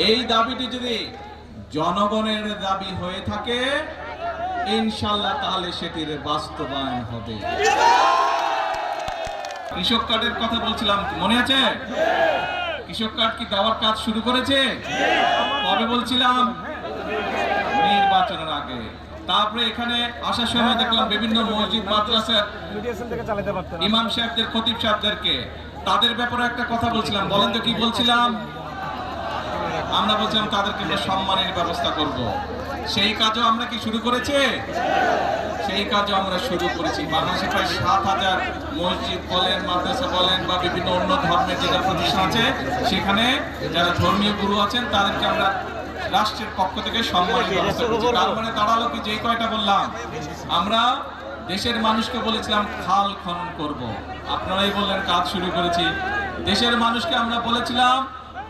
এই দাবিটি যদি জনগণের দাবি হয়ে থাকে ইনশাআল্লাহ তাহলে সেটির বাস্তবায়ন হবে। কৃষক কার্ডের কথা বলছিলাম, মনে আছে? কৃষক কার্ড কি দেওয়ার কাজ শুরু করেছে? কবে বলছিলাম? নির্বাচনের আগে। তারপরে এখানে আসার সময় দেখলাম বিভিন্ন মসজিদ মাদ্রাসা ইমাম সাহেবদের, খতিব সাহেবদেরকে, তাদের ব্যাপারে একটা কথা বলছিলাম। বলেন তো কি বলছিলাম? আমরা বলছিলাম তাদেরকে আমরা সম্মানের ব্যবস্থা করব। সেই কাজও আমরা কি শুরু করেছি? সেই কাজও আমরা শুরু করেছি। বাংলাদেশে প্রায় ৭,০০০ মসজিদ বলেন, মাদ্রাসা বলেন বা বিভিন্ন অন্য ধর্মের যেটা প্রতিষ্ঠান আছে, সেখানে যারা ধর্মীয় গুরু আছেন তাদেরকে আমরা রাষ্ট্রের পক্ষ থেকে সম্মানের ব্যবস্থা করছি। তার মানে দাঁড়ালো কি, যেই কয়টা বললাম, আমরা দেশের মানুষকে বলেছিলাম খাল খনন করব, আপনারাই বললেন কাজ শুরু করেছি। দেশের মানুষকে আমরা বলেছিলাম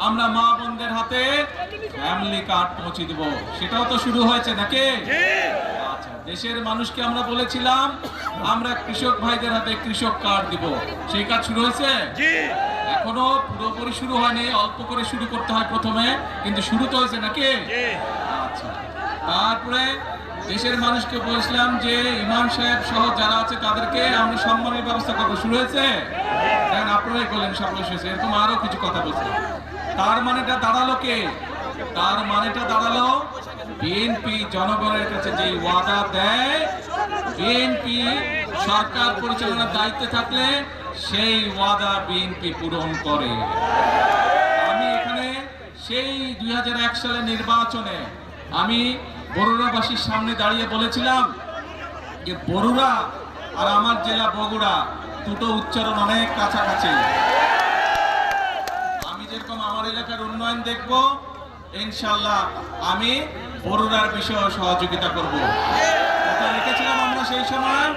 আমরা মা বোনদের হাতে ফ্যামিলি কার্ড পৌঁছে দেব, সেটাও তো শুরু হয়েছে নাকি? আচ্ছা, দেশের মানুষকে আমরা বলেছিলাম আমরা কৃষক ভাইদের হাতে কৃষক কার্ড দিব, সেই কাজ শুরু হয়েছে? এখনো পুরোপুরি শুরু হয়নি, অল্প করে শুরু করতে হয় প্রথমে, কিন্তু শুরু তো হয়েছে নাকি? আচ্ছা, তারপরে দেশের মানুষকে বলেছিলাম যে ইমাম সাহেব সহ যারা আছে তাদেরকে আমরা সম্মানের ব্যবস্থা করবো, শুরু হয়েছে? দেখেন আপনারাই বলেন সব হয়েছে। এরকম আরো কিছু কথা বলছিলাম। তার মানেটা দাঁড়ালো কে? তার মানেটা দাঁড়ালো বিএনপি জনগণের কাছে যে ওয়াদা দেয়, বিএনপি সরকার পরিচালনার দায়িত্বে থাকলে সেই ওয়াদা বিএনপি পূরণ করে। আমি এখানে সেই ২০০১ সালের নির্বাচনে আমি বরুড়াবাসীর সামনে দাঁড়িয়ে বলেছিলাম যে বরুড়া আর আমার জেলা বগুড়া দুটো উচ্চারণ অনেক কাছাকাছি। আমি যেরকম আমার এলাকার উন্নয়ন দেখব, ইনশাআল্লাহ আমি বরুড়ার বিষয়ে সহযোগিতা করব। কথা লিখেছিলাম আমরা সেই সময়।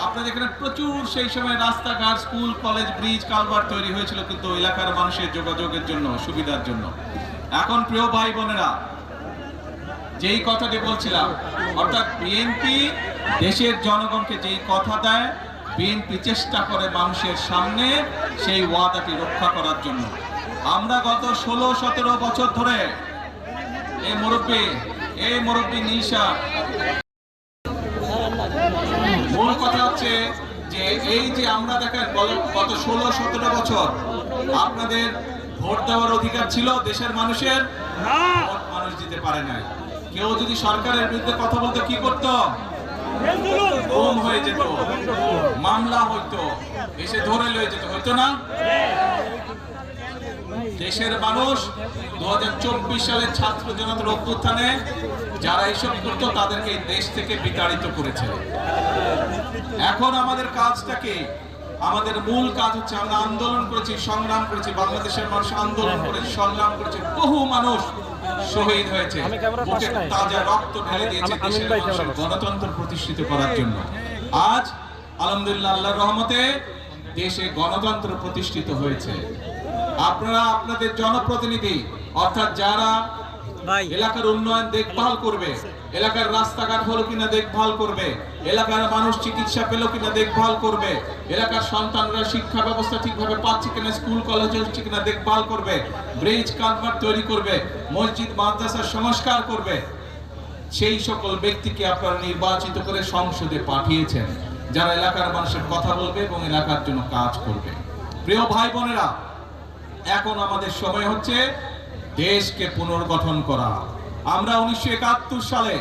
আপনাদের এখানে প্রচুর সেই সময় রাস্তাঘাট, স্কুল, কলেজ, ব্রিজ, কালভার্ট তৈরি হয়েছিল, কিন্তু এলাকার মানুষের যোগাযোগের জন্য, সুবিধার জন্য। এখন প্রিয় ভাই বোনেরা, যেই কথাটি বলছিলাম, অর্থাৎ বিএনপি দেশের জনগণকে যেই কথা দেয়, বিএনপি চেষ্টা করে মানুষের সামনে সেই ওয়াদাটি রক্ষা করার জন্য। আমরা গত ১৬-১৭ বছর ধরে এই মুরব্বী নিশা, মূল কথা হচ্ছে যে এই যে আমরা দেখেন গত ১৬-১৭ বছর আপনাদের ভোট দেওয়ার অধিকার ছিল দেশের মানুষের, ভোট মানুষ দিতে পারে নাই। কেউ যদি সরকারের বিরুদ্ধে কথা বলতো কি করত? গুম হয়ে যেত, মামলা হইতো, এসে ধরে লয়ে যেত, হইতো না? দেশের মানুষ ২০২৪ সালের ছাত্র জনতার অভ্যুত্থানে যারা এসব করতো তাদেরকে দেশ থেকে বিতাড়িত করেছে। এখন আমাদের কাজটা কি? আমাদের মূল কাজ হচ্ছে আমরা আন্দোলন করেছি, সংগ্রাম করেছি, বাংলাদেশের মানুষ আন্দোলন করেছে, সংগ্রাম করেছে, বহু মানুষ শহীদ হয়েছে, বুকের তাজা রক্ত ঢেলে দিয়েছে দেশের মানুষের গণতন্ত্র প্রতিষ্ঠিত করার জন্য। আজ আলহামদুলিল্লাহ আল্লাহর রহমতে দেশে গণতন্ত্র প্রতিষ্ঠিত হয়েছে। আপনারা আপনাদের জনপ্রতিনিধি, অর্থাৎ যারা এলাকার উন্নয়ন দেখভাল করবে, এলাকার রাস্তাঘাট হলো কিনা দেখভাল করবে, এলাকার মানুষ চিকিৎসা পেল কিনা দেখভাল করবে, এলাকার সন্তানরা শিক্ষা ব্যবস্থা ঠিকভাবে পাচ্ছে কিনা, স্কুল কলেজ হচ্ছে কিনা দেখভাল করবে, ব্রিজ কালভার্ট তৈরি করবে, মসজিদ মাদ্রাসার সংস্কার করবে, সেই সকল ব্যক্তিকে আপনারা নির্বাচিত করে সংসদে পাঠিয়েছেন, যারা এলাকার মানুষের কথা বলবে এবং এলাকার জন্য কাজ করবে। প্রিয় ভাই বোনেরা, এখন আমাদের সময় হচ্ছে দেশকে পুনর্গঠন করা। আমরা ১৯৭১ সালে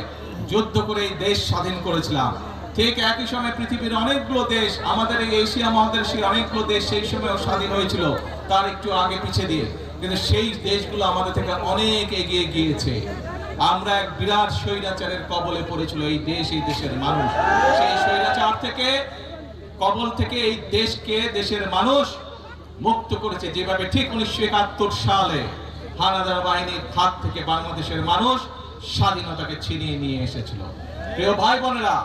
যুদ্ধ করে এই দেশ স্বাধীন করেছিলাম। ঠিক একই সময় পৃথিবীর অনেকগুলো দেশ, আমাদের এই এশিয়া মহাদেশের অনেকগুলো দেশ সেই সময়ও স্বাধীন হয়েছিল, তার একটু আগে পিছিয়ে দিয়ে, কিন্তু সেই দেশগুলো আমাদের থেকে অনেক এগিয়ে গিয়েছে। আমরা এক বিরাট স্বৈরাচারের কবলে পড়েছিল এই দেশ, এই দেশের মানুষ। সেই স্বৈরাচার থেকে, কবল থেকে এই দেশকে, দেশের মানুষ মুক্ত করেছে, যেভাবে ঠিক ১৯৭১ সালে হানাদার বাহিনীর হাত থেকে বাংলাদেশের মানুষ স্বাধীনতাকে ছিনিয়ে নিয়ে এসেছিল। প্রিয় ভাই বোনেরা,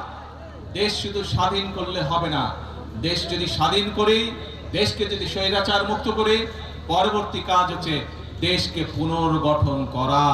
দেশ শুধু স্বাধীন করলে হবে না, দেশ যদি স্বাধীন করি, দেশকে যদি স্বৈরাচার মুক্ত করি, পরবর্তী কাজ হচ্ছে দেশকে পুনর্গঠন করা।